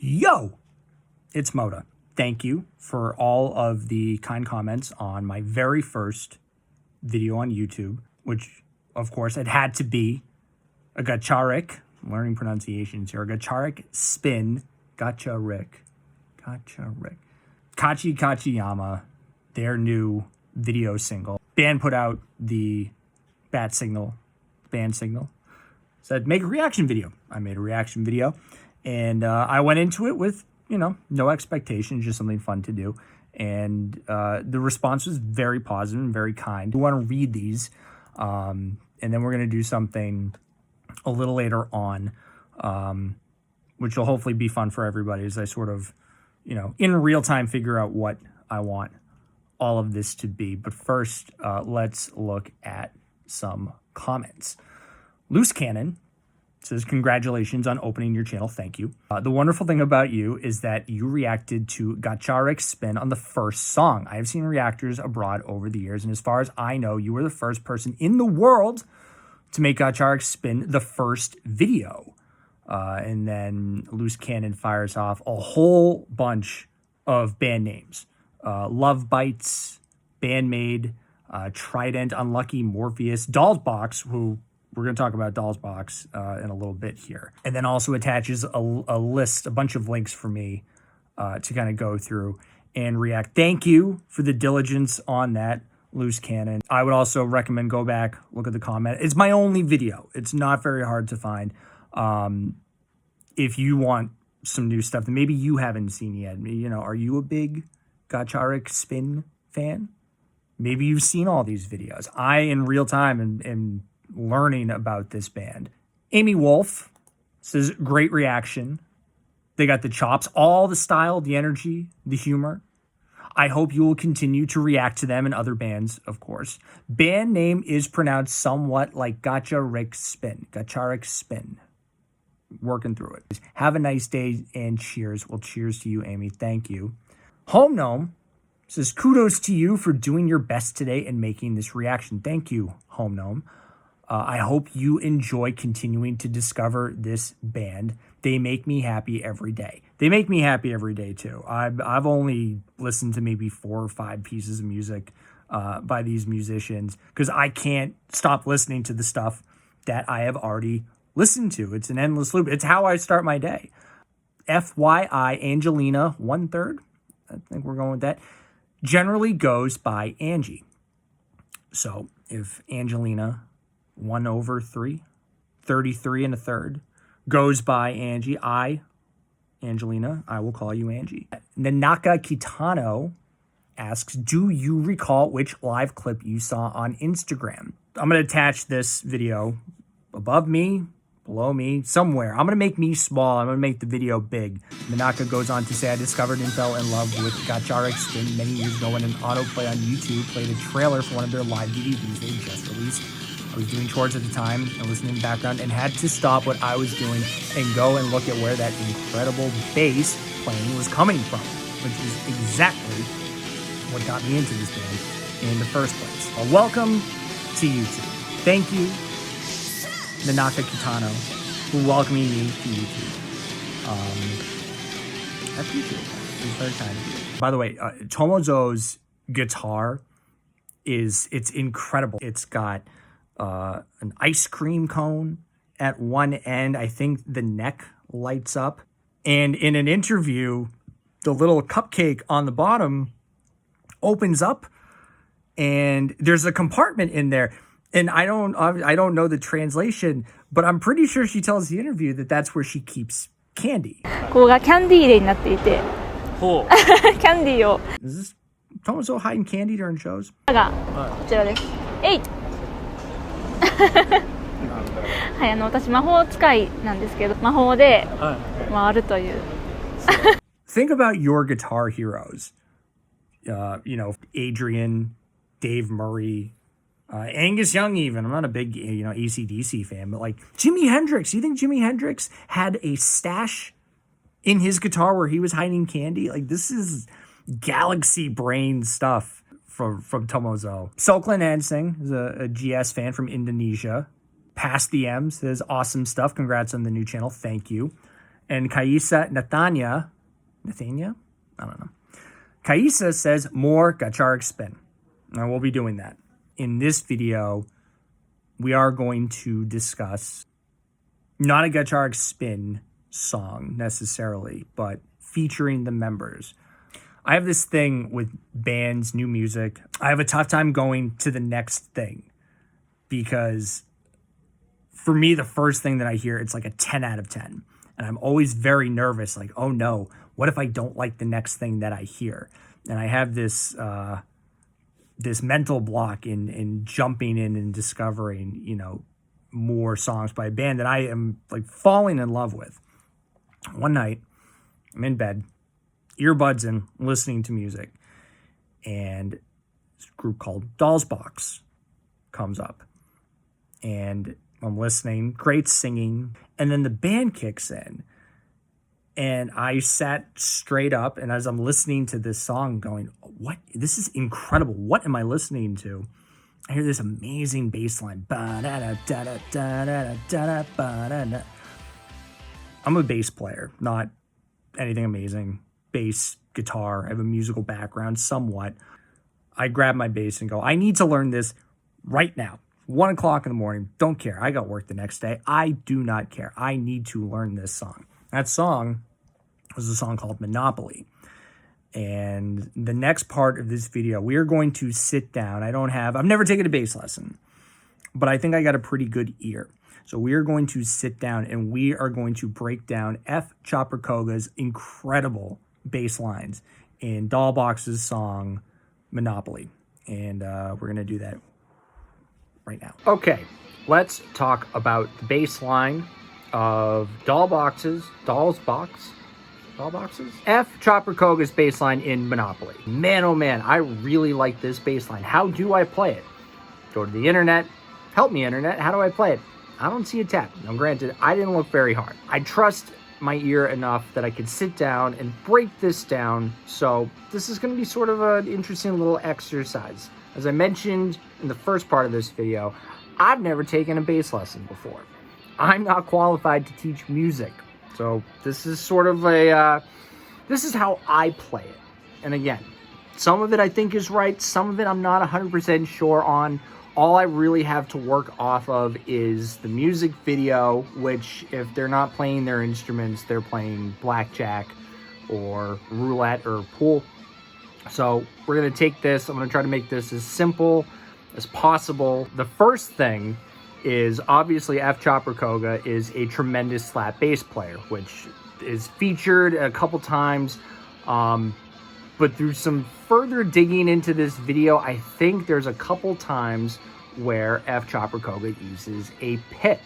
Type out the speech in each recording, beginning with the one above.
Yo, it's Moda. Thank you for all of the kind comments on my very first video on YouTube, which, of course, it had to be a Gacharik, learning pronunciations here, a Gacharik spin, Gacharik, Kachi Kachiyama, their new video single. Band put out the band signal, said, make a reaction video. I made a reaction video, and I went into it with, no expectations, just something fun to do. And the response was very positive and very kind. We want to read these, and then we're going to do something a little later on, which will hopefully be fun for everybody as I sort of, in real time figure out what I want all of this to be. But first, let's look at some comments. Loose Cannon says, congratulations on opening your channel. Thank you. The wonderful thing about you is that you reacted to Gacharik's spin on the first song. I have seen reactors abroad over the years, and as far as I know, you were the first person in the world to make Gacharik spin the first video. And then Loose Cannon fires off a whole bunch of band names. Love Bites, Bandmade, Trident, Unlucky, Morpheus, DOLL BOXX, who we're going to talk about DOLL BOXX in a little bit here. And then also attaches a list, a bunch of links for me to kind of go through and react. Thank you for the diligence on that, Loose Cannon. I would also recommend go back, look at the comment. It's my only video. It's not very hard to find. If you want some new stuff that maybe you haven't seen yet, are you a big Gacharik spin fan? Maybe you've seen all these videos. I, in real time, am learning about this band. Amy Wolf says, great reaction. They got the chops, all the style, the energy, the humor. I hope you will continue to react to them and other bands, of course. Band name is pronounced somewhat like Gacharik Spin. Working through it. Have a nice day and cheers. Well, cheers to you, Amy. Thank you. Home Gnome says, kudos to you for doing your best today and making this reaction. Thank you, Home Gnome. I hope you enjoy continuing to discover this band. They make me happy every day. They make me happy every day, too. I've only listened to maybe 4 or 5 pieces of music by these musicians because I can't stop listening to the stuff that I have already listened to. It's an endless loop. It's how I start my day. FYI, Angelina 1/3, I think we're going with that, generally goes by Angie. So if Angelina 1/3, 33 1/3, goes by Angie, Angelina, I will call you Angie. Nanaka Kitano asks, do you recall which live clip you saw on Instagram? I'm going to attach this video above me, below me, somewhere. I'm going to make me small. I'm going to make the video big. Nanaka goes on to say, I discovered and fell in love with Gacharik Spin many years ago when an autoplay on YouTube played a trailer for one of their live DVDs they just released. I was doing chores at the time and listening in the background and had to stop what I was doing and go and look at where that incredible bass playing was coming from, which is exactly what got me into this band in the first place. Well, welcome to YouTube. Thank you, Nanaka Kitano, for welcoming me to YouTube. I appreciate that. It's very kind of you. By the way, Tomo-Zo's guitar it's incredible. It's got an ice cream cone at one end. I think the neck lights up. And in an interview, the little cupcake on the bottom opens up and there's a compartment in there. And I don't know the translation, but I'm pretty sure she tells the interview that that's where she keeps candy. ここがキャンディー入れになっていて、ほう。キャンディーを Is this Tomo-Zo hiding candy during shows? がこちらです。8。はい、私魔法使いなんですけど、魔法で回るという。Think about your guitar heroes. Adrian, Dave Murray, Angus Young even. I'm not a big, AC/DC fan, but like Jimi Hendrix. You think Jimi Hendrix had a stash in his guitar where he was hiding candy? Like, this is galaxy brain stuff from Tomo-Zo. Soklin Ansing is a GS fan from Indonesia. Past the M says, awesome stuff. Congrats on the new channel. Thank you. And Kaisa Nathania, I don't know. Kaisa says more Gacharic spin. And we'll be doing that. In this video, we are going to discuss not a Gacharic spin song necessarily, but featuring the members. I have this thing with bands, new music. I have a tough time going to the next thing because for me, the first thing that I hear, it's like a 10 out of 10. And I'm always very nervous, like, oh no, what if I don't like the next thing that I hear? And I have this this mental block in jumping in and discovering, you know, more songs by a band that I am like falling in love with. One night, I'm in bed, earbuds in, listening to music, and this group called DOLL BOXX comes up. And I'm listening, great singing, and then the band kicks in. And I sat straight up, and as I'm listening to this song going, what? This is incredible. What am I listening to? I hear this amazing bass line. I'm a bass player, not anything amazing. Bass, guitar, I have a musical background somewhat. I grab my bass and go, I need to learn this right now. 1 o'clock in the morning, don't care. I got work the next day. I do not care. I need to learn this song. That song was a song called Monopoly. And the next part of this video, we are going to sit down. I've never taken a bass lesson, but I think I got a pretty good ear. So we are going to sit down and we are going to break down F Chopper Koga's incredible bass lines in DOLL BOXX's song Monopoly. And we're going to do that right now. Okay, let's talk about the bass line of DOLL BOXX's F Chopper Koga's bass line in Monopoly. Man, oh man, I really like this bass line. How do I play it? Go to the internet. Help me, internet. How do I play it? I don't see a tab. Now, granted, I didn't look very hard. I trust my ear enough that I could sit down and break this down. So this is going to be sort of an interesting little exercise. As I mentioned in the first part of this video, I've never taken a bass lesson before. I'm not qualified to teach music. So this is sort of this is how I play it. And again, some of it I think is right. Some of it I'm not 100% sure on. All I really have to work off of is the music video, which if they're not playing their instruments, they're playing blackjack or roulette or pool. So we're going to take this. I'm going to try to make this as simple as possible. The first thing is obviously F Chopper Koga is a tremendous slap bass player, which is featured a couple times. But through some further digging into this video, I think there's a couple times where F Chopper Koga uses a pick.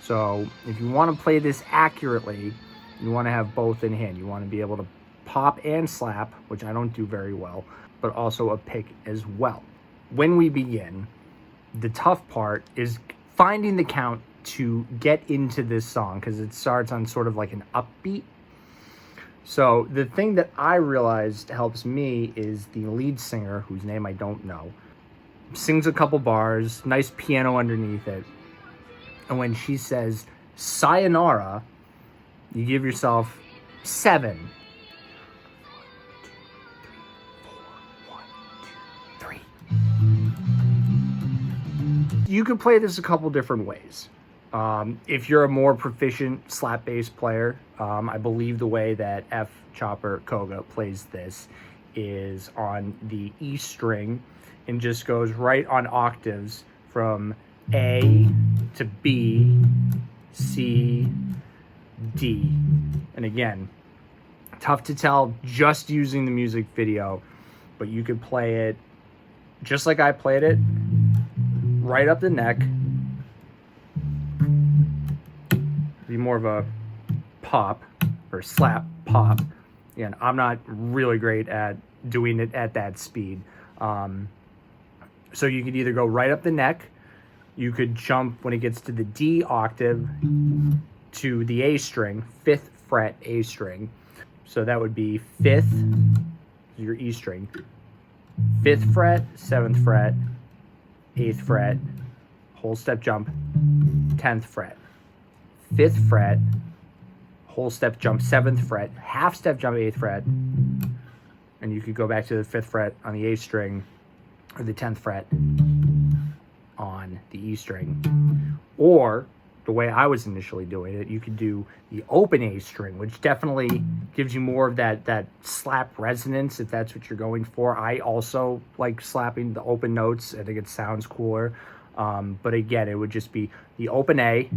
So if you want to play this accurately, you want to have both in hand. You want to be able to pop and slap, which I don't do very well, but also a pick as well. When we begin, the tough part is finding the count to get into this song because it starts on sort of like an upbeat. So the thing that I realized helps me is the lead singer, whose name I don't know, sings a couple bars, nice piano underneath it. And when she says sayonara, you give yourself 7. 1, 2, 3. You could play this a couple different ways. If you're a more proficient slap bass player, I believe the way that F Chopper Koga plays this is on the E string and just goes right on octaves from A to B, C, D. And again, tough to tell just using the music video, but you could play it just like I played it, right up the neck. Be more of a pop or slap pop. Again, I'm not really great at doing it at that speed. So you could either go right up the neck, you could jump when it gets to the D octave to the A string, 5th fret A string. So that would be 5th, your E string, 5th fret, 7th fret, 8th fret, whole step jump, 10th fret, 5th fret, whole step jump 7th fret, half step jump 8th fret, and you could go back to the 5th fret on the A string or the 10th fret on the E string. Or the way I was initially doing it, you could do the open A string, which definitely gives you more of that slap resonance if that's what you're going for. I also like slapping the open notes. I think it sounds cooler. But again, it would just be the open A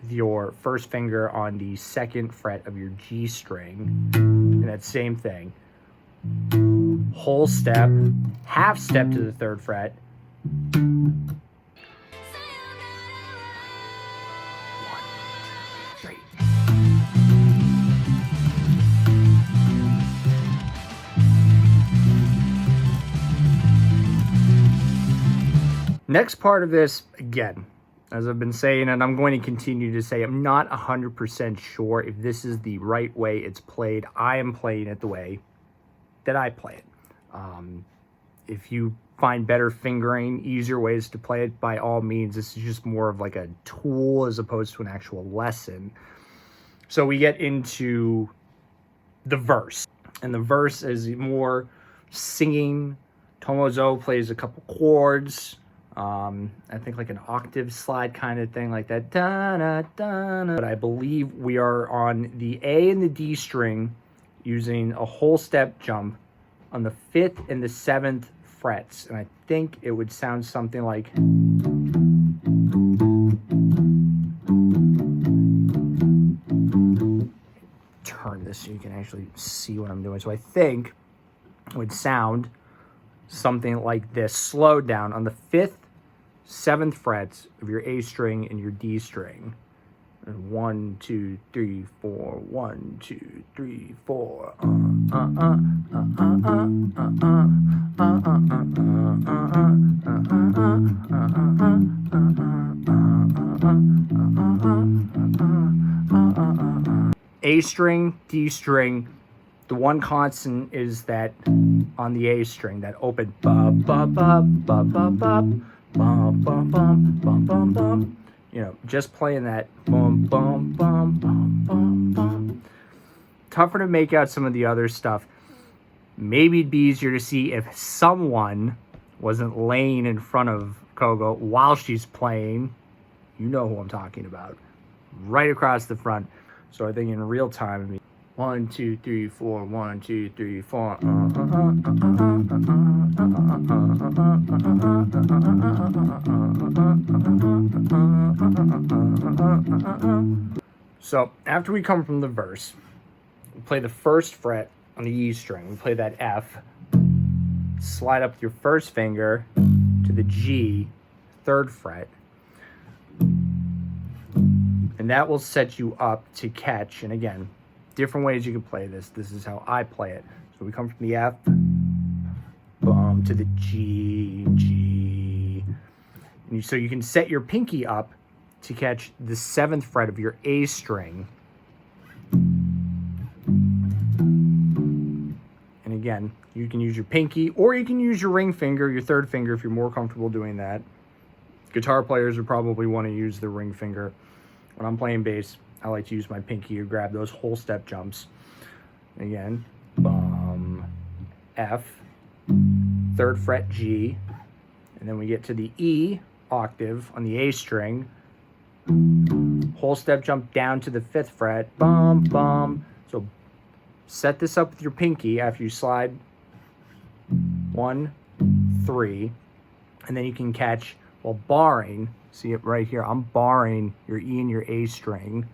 with your first finger on the 2nd fret of your G string. And that same thing. Whole step, half step to the 3rd fret. Next part of this, again, as I've been saying, and I'm going to continue to say, I'm not 100% sure if this is the right way it's played. I am playing it the way that I play it. If you find better fingering, easier ways to play it, by all means. This is just more of like a tool as opposed to an actual lesson. So we get into the verse. And the verse is more singing. Tomo-Zo plays a couple chords. I think like an octave slide kind of thing like that. Da-da-da-da. But I believe we are on the A and the D string using a whole step jump on the 5th and the 7th frets. And I think it would sound something like... Turn this so you can actually see what I'm doing. So I think it would sound something like this, slowed down on the 5th, 7th frets of your A string and your D string. And 1, 2, 3, 4, 1, 2, 3, 4. A string, D string. The one constant is that on the A string, that open ba ba ba ba ba ba bum bum bum bum bum bum. You know, just playing that bum bum bum bum bum bum. Tougher to make out some of the other stuff. Maybe it'd be easier to see if someone wasn't laying in front of Koga while she's playing. You know who I'm talking about. Right across the front. So I think in real time, I mean, 1, 2, 3, 4, 1, 2, 3, 4. So after we come from the verse, we play the 1st fret on the E string. We play that F. Slide up with your first finger to the G, 3rd fret. And that will set you up to catch, and again, different ways you can play this. This is how I play it. So we come from the F, bum, to the G, G. And so you can set your pinky up to catch the 7th fret of your A string. And again, you can use your pinky, or you can use your ring finger, your 3rd finger, if you're more comfortable doing that. Guitar players would probably want to use the ring finger. When I'm playing bass, I like to use my pinky to grab those whole step jumps. Again, bum, F, 3rd fret G, and then we get to the E octave on the A string. Whole step jump down to the 5th fret, bum, bum. So set this up with your pinky after you slide 1, 3, and then you can catch, well, barring, see it right here, I'm barring your E and your A string.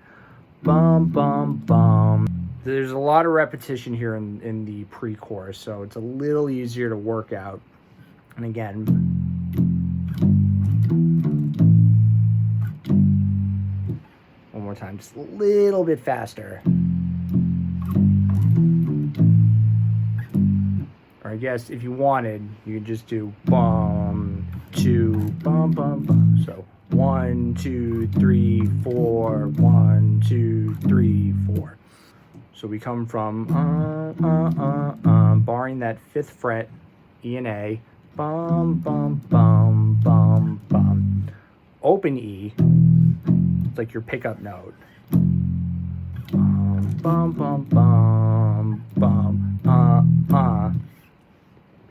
Bum, bum, bum. There's a lot of repetition here in the pre-chorus, so it's a little easier to work out. And again, one more time, just a little bit faster. Or I guess if you wanted, you could just do bum, 2, bum, bum, bum. So 1, 2, 3, 4, 1, 2, 3, 4. So we come from barring that 5th fret, E and A, bum, bum, bum, bum, bum. Open E, it's like your pickup note. bum, bum, bum, bum,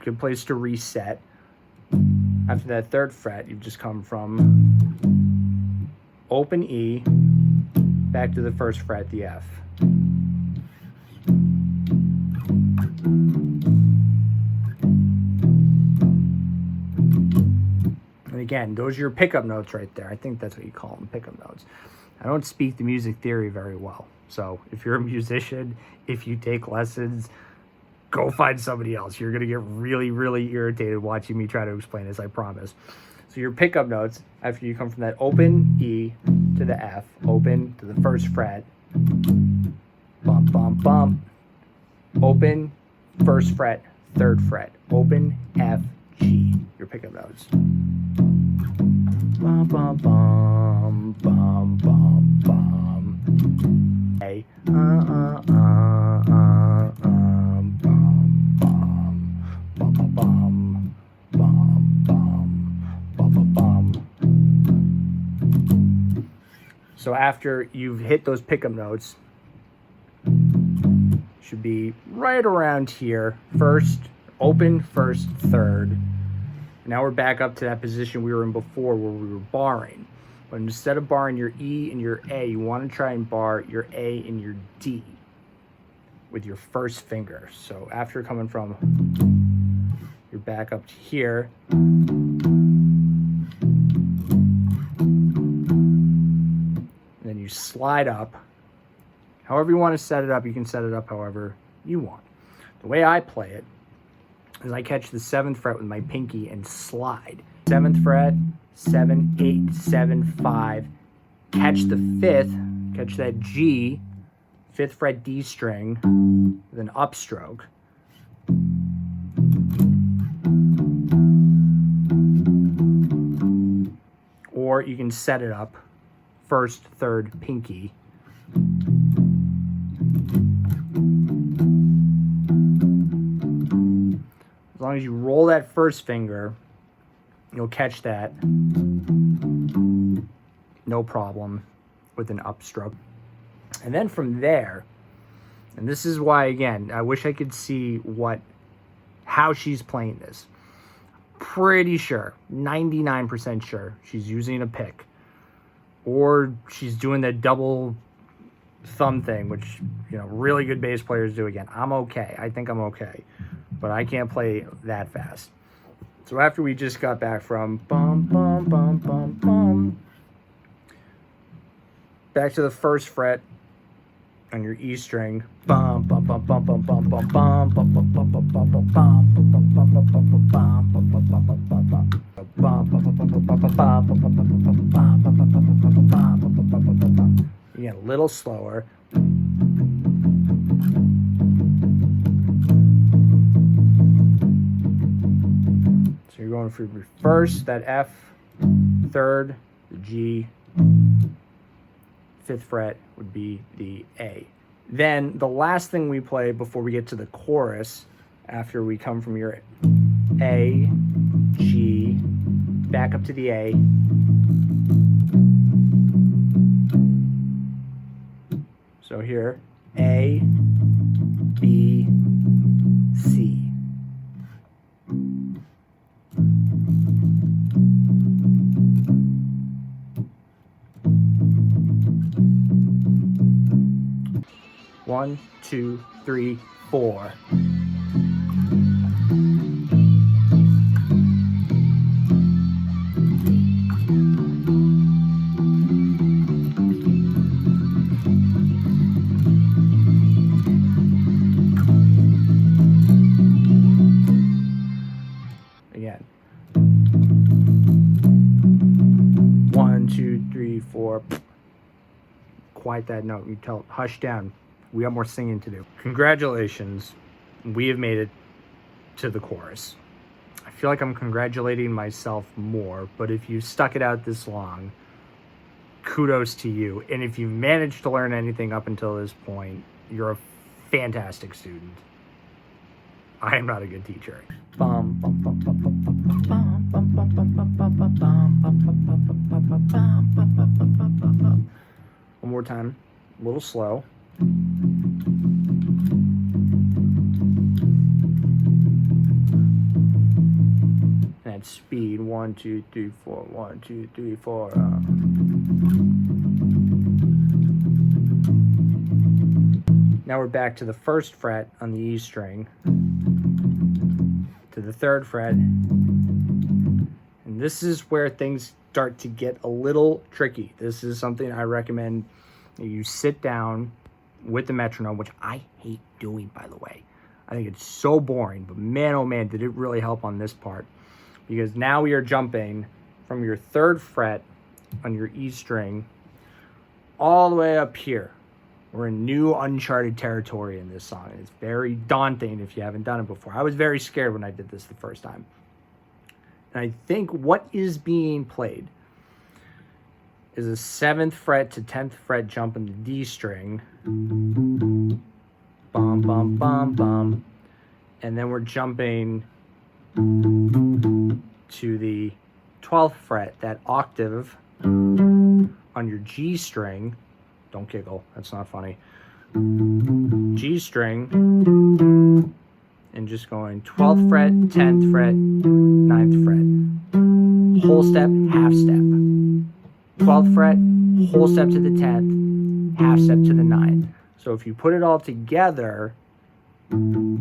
Good place to reset. After that third fret, you've just come from open E back to the first fret, the F. And again, those are your pickup notes right there. I think that's what you call them, pickup notes. I don't speak the music theory very well. So if you're a musician, if you take lessons, go find somebody else. You're going to get really, really irritated watching me try to explain this, I promise. So your pickup notes, after you come from that open E to the F, open to the first fret, bump, bump, bump, open, first fret, third fret, open, F, G, your pickup notes. Bum, bum, bum, bum, bum, bum. A, bum, bum, bum, bum, bum, bum, bum. So after you've hit those pickup notes, should be right around here. First, open, first, third. Now we're back up to that position we were in before where we were barring. But instead of barring your E and your A, you want to try and bar your A and your D with your first finger. So after coming from, you're back up to here. And then you slide up. However you want to set it up, you can set it up however you want. The way I play it is I catch the 7th fret with my pinky and slide. 7th fret, 7, 8, 7, 5. Catch the 5th, catch that G, 5th fret D string with an upstroke. Or you can set it up, 1st, 3rd, pinky. As long as you roll that first finger, you'll catch that, no problem, with an upstroke. And then from there, and this is why, again, I wish I could see how she's playing this. Pretty sure, 99% sure, she's using a pick. Or she's doing the double thumb thing, which, really good bass players do. Again, I'm okay. I think I'm okay. But I can't play that fast. So after we just got back from bum, bum, bum, bum, bum, back to the 1st fret on your E string, bum, bum, bum, bum, bum, bum, bum, bum, bum, bum, bum, bum, bum, bum, bum. Again, a little slower. So you're going for your first, that F, 3rd, the G, 5th fret would be the A. Then the last thing we play before we get to the chorus, after we come from your A, G, back up to the A, so here, A, B, C. One, two, three, four. Again. 1, 2, 3, 4. Quiet that note. You tell it, hush down. We have more singing to do. Congratulations. We have made it to the chorus. I feel like I'm congratulating myself more, but if you stuck it out this long, kudos to you. And if you've managed to learn anything up until this point, you're a fantastic student. I am not a good teacher. One more time, a little slow. speed. 1, 2, 3, 4. 1, 2, 3, 4. Now we're back to the first fret on the E string, to the third fret, and this is where things start to get a little tricky. This is something I recommend you sit down with the metronome, which I hate doing, by the way. I think it's so boring, but man, oh man, did it really help on this part. Because now we are jumping from your third fret on your E string all the way up here. We're in new uncharted territory in this song. It's very daunting if you haven't done it before. I was very scared when I did this the first time. And I think what is being played is a 7th fret to 10th fret jump in the D string. Bum, bum, bum, bum. And then we're jumping to the 12th fret, that octave on your G string. Don't giggle, that's not funny. G string, and just going 12th fret, 10th fret, 9th fret. Whole step, half step. 12th fret, whole step to the 10th, half step to the 9th. So if you put it all together, and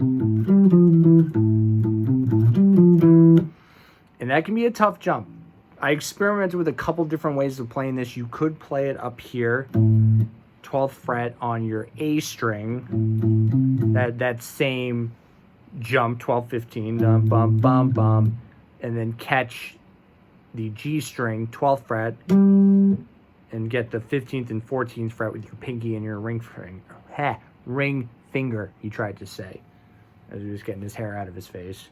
that can be a tough jump. I experimented with a couple different ways of playing this. You could play it up here, 12th fret on your A string, that same jump, 12, 15, bum, bum, bum, and then catch the G string, 12th fret, and get the 15th and 14th fret with your pinky and your ring finger, he tried to say, as he was getting his hair out of his face.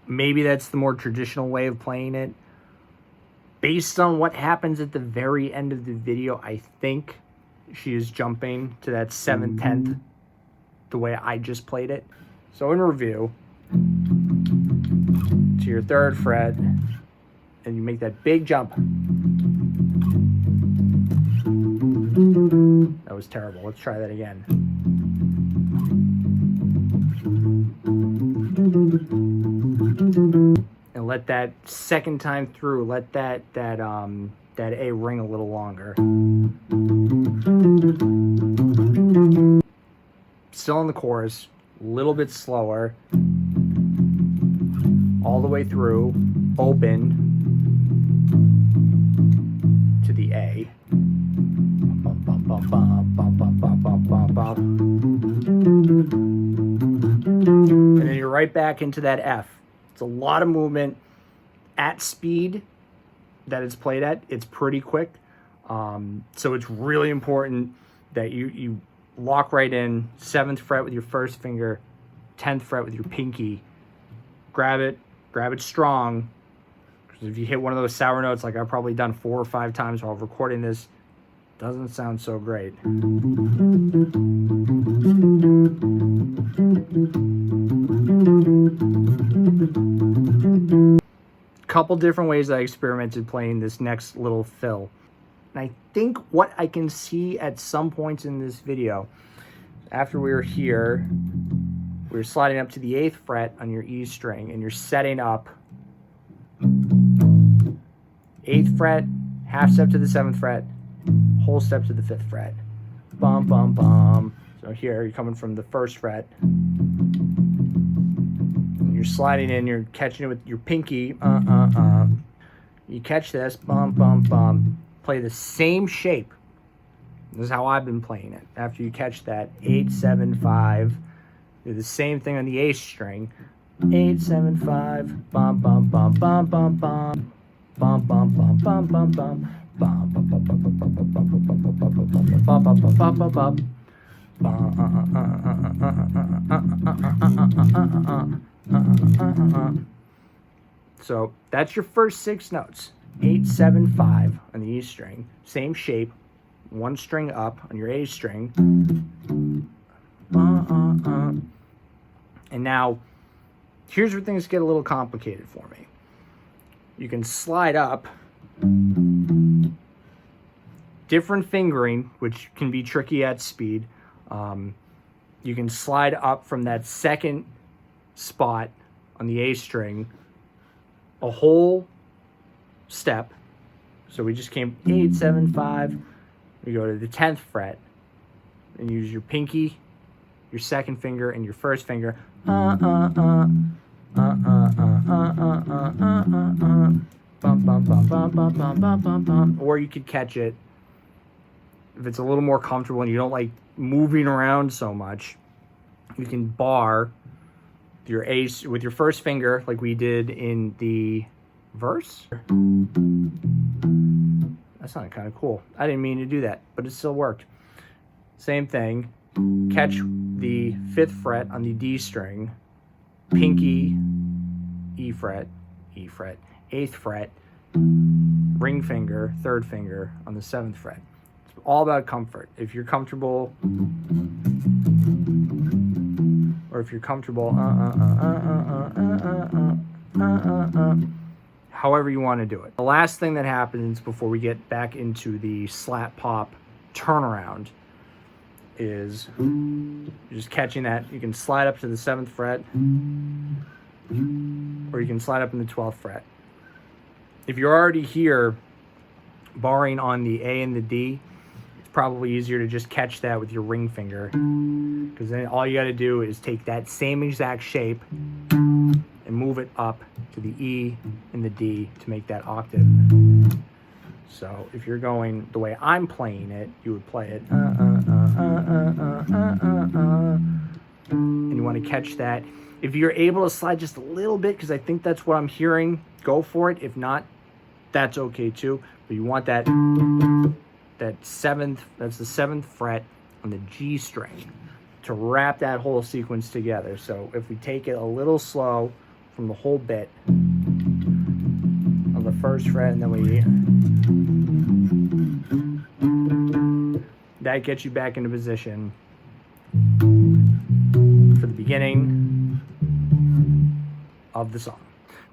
Maybe that's the more traditional way of playing it. Based on what happens at the very end of the video, I think she is jumping to that 7th, 10th, the way I just played it. So in review, to your 3rd fret, and you make that big jump. That was terrible. Let's try that again. And let that second time through, let that A ring a little longer. Still in the chorus, a little bit slower. All the way through, open to the A. Bum, bum, bum, bum, bum, bum, bum, bum, bum, bum. And then you're right back into that F. It's a lot of movement at speed that it's played at. It's pretty quick. So it's really important that you lock right in, 7th fret with your first finger, 10th fret with your pinky. Grab it strong. Because if you hit one of those sour notes like I've probably done 4 or 5 times while recording this, doesn't sound so great. Couple different ways I experimented playing this next little fill. And I think what I can see at some points in this video, after we were here, we were sliding up to the 8th fret on your E string, and you're setting up 8th fret, half step to the 7th fret, whole step to the 5th fret. Bum, bum, bum. So here, you're coming from the 1st fret. And you're sliding in, you're catching it with your pinky. You catch this, bum, bum, bum. Play the same shape. This is how I've been playing it. After you catch that 8, 7, 5, do the same thing on the A string. 8, 7, 5, bum, bum, bum, bum, bum, bum. Bum, bum, bum, bum, bum, bum. So that's your first 6 notes. 8, 7, 5 on the E string. Same shape. 1 string up on your A string. And now, here's where things get a little complicated for me. You can slide up. Different fingering, which can be tricky at speed. you can slide up from that second spot on the A string a whole step. So we just came 8, 7, 5. We go to the 10th fret and use your pinky, your second finger, and your first finger. Or you could catch it if it's a little more comfortable and you don't like moving around so much. You can bar your A with your first finger, like we did in the verse. That sounded kind of cool. I didn't mean to do that, but it still worked. Same thing. Catch the 5th fret on the D string, pinky, E fret, 8th fret, ring finger, 3rd finger on the 7th fret. It's all about comfort. If you're comfortable, or if you're comfortable, however you want to do it. The last thing that happens before we get back into the slap pop turnaround is just catching that. You can slide up to the 7th fret, or you can slide up in the 12th fret. If you're already here barring on the A and the D, it's probably easier to just catch that with your ring finger, because then all you got to do is take that same exact shape and move it up to the E and the D to make that octave. So if you're going the way I'm playing it, you would play it and you want to catch that. If you're able to slide just a little bit, because I think that's what I'm hearing, go for it. If not, that's okay too. But you want that 7th, that's the 7th fret on the G string to wrap that whole sequence together. So if we take it a little slow from the whole bit on the 1st fret, and then that gets you back into position for the beginning of the song.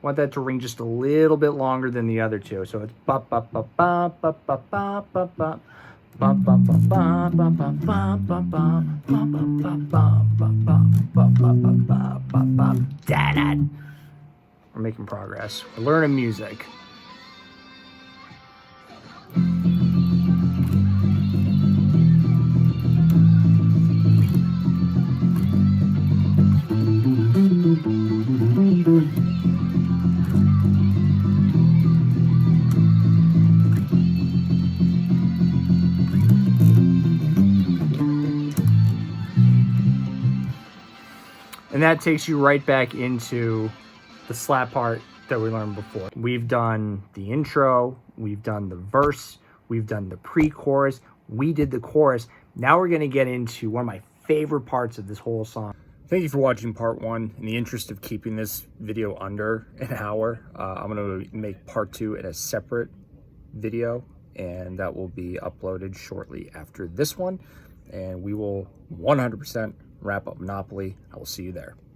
Want that to ring just a little bit longer than the other two. So it's bop bop bop bop bop bop bop bop bop. We're making progress. We're learning music. And that takes you right back into the slap part that we learned before. We've done the intro, we've done the verse, we've done the pre-chorus, we did the chorus. Now we're gonna get into one of my favorite parts of this whole song. Thank you for watching part 1. In the interest of keeping this video under an hour, I'm gonna make part 2 in a separate video, and that will be uploaded shortly after this one. And we will 100% wrap up Monopoly. I will see you there.